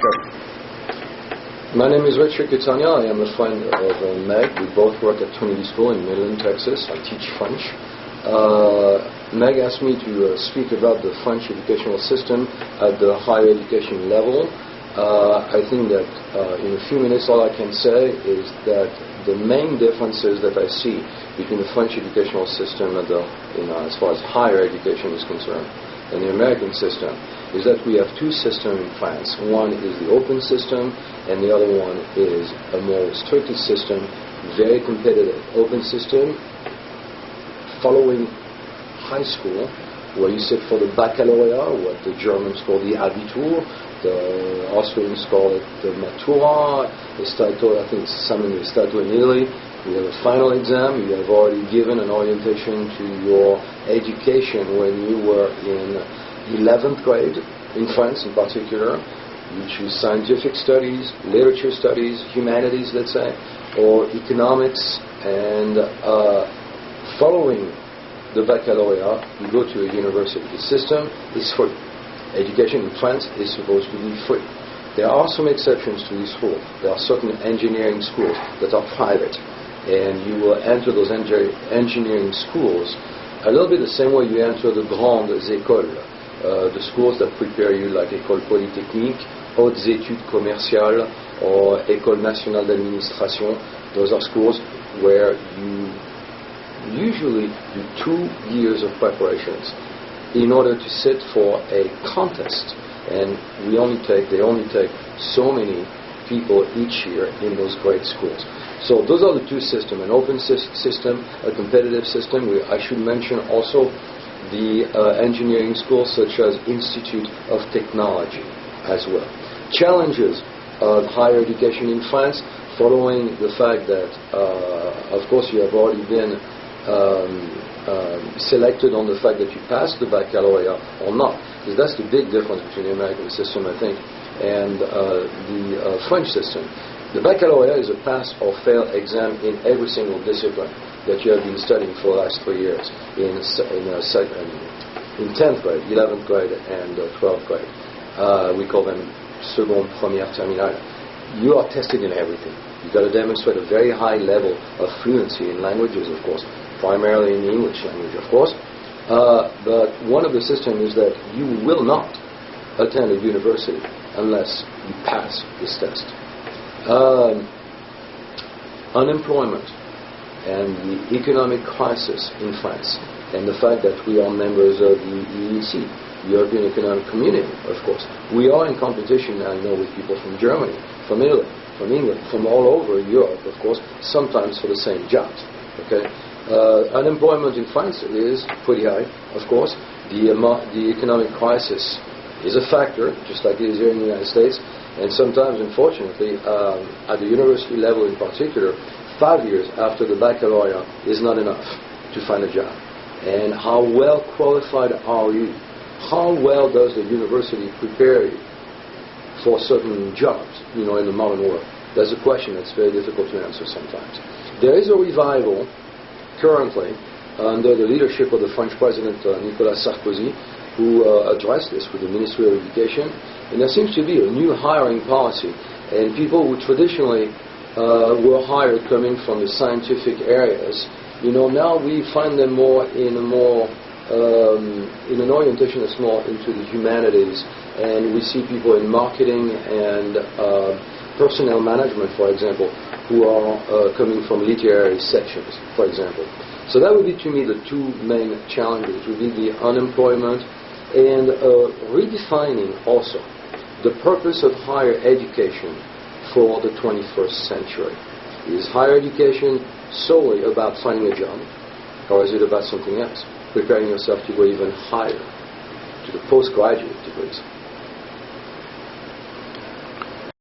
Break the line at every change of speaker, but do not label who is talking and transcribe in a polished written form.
Sure. My name is Richard Catania. I am a friend of Meg. We both work at Trinity School in Midland, Texas. I teach French. Meg asked me to speak about the French educational system at the higher education level. I think that in a few minutes all I can say is that the main differences that I see between the French educational system and as far as higher education is concerned and the American system is that we have two systems in France. One is the open system and the other one is a more restricted system, very competitive. Open system following high school, where you sit for the baccalaureate, what the Germans call the Abitur, the Austrians call it the Matura, the Stato, I think it's something the Stato in Italy. You have a final exam. You have already given an orientation to your education when you were in 11th grade, in France in particular. You choose scientific studies, literature studies, humanities, let's say, or economics, and following the baccalaureate, you go to a university. The system is free. Education in France is supposed to be free. There are some exceptions to this rule. There are certain engineering schools that are private, and you will enter those engineering schools a little bit the same way you enter the grandes écoles, the schools that prepare you, like École Polytechnique, Hautes Études Commerciales, or École Nationale d'Administration. Those are schools where you usually do 2 years of preparations in order to sit for a contest, and they only take so many people each year in those great schools. So those are the two systems: an open system, a competitive system. I should mention also the engineering schools such as Institute of Technology as well. Challenges of higher education in France, following the fact that of course you have already been selected on the fact that you passed the baccalaureate or not, because that's the big difference between the American system, I think, and the French system. The baccalaureate is a pass or fail exam in every single discipline that you have been studying for the last 3 years in 10th grade, 11th grade, and 12th grade. We call them seconde, première, terminale. You are tested in everything. You've got to demonstrate a very high level of fluency in languages, of course, primarily in the English language, of course. But one of the systems is that you will not attend a university unless you pass this test. Unemployment and the economic crisis in France, and the fact that we are members of the EEC, European Economic Community, of course. We are in competition now, with people from Germany, from Italy, from England, from all over Europe, of course, sometimes for the same jobs. Okay, unemployment in France is pretty high, of course. The economic crisis is a factor, just like it is here in the United States. And sometimes, unfortunately, at the university level in particular, 5 years after the baccalaureate is not enough to find a job. And how well qualified are you? How well does the university prepare you for certain jobs, in the modern world? That's a question that's very difficult to answer sometimes. There is a revival currently under the leadership of the French President Nicolas Sarkozy, who addressed this with the Ministry of Education. And there seems to be a new hiring policy. And people who traditionally were hired coming from the scientific areas, now we find them more in an orientation that's more into the humanities. And we see people in marketing and personnel management, for example, who are coming from literary sections, for example. So that would be, to me, the two main challenges, would be the unemployment and redefining also the purpose of higher education for the 21st century. Is higher education solely about finding a job, or is it about something else, preparing yourself to go even higher, to the postgraduate degrees?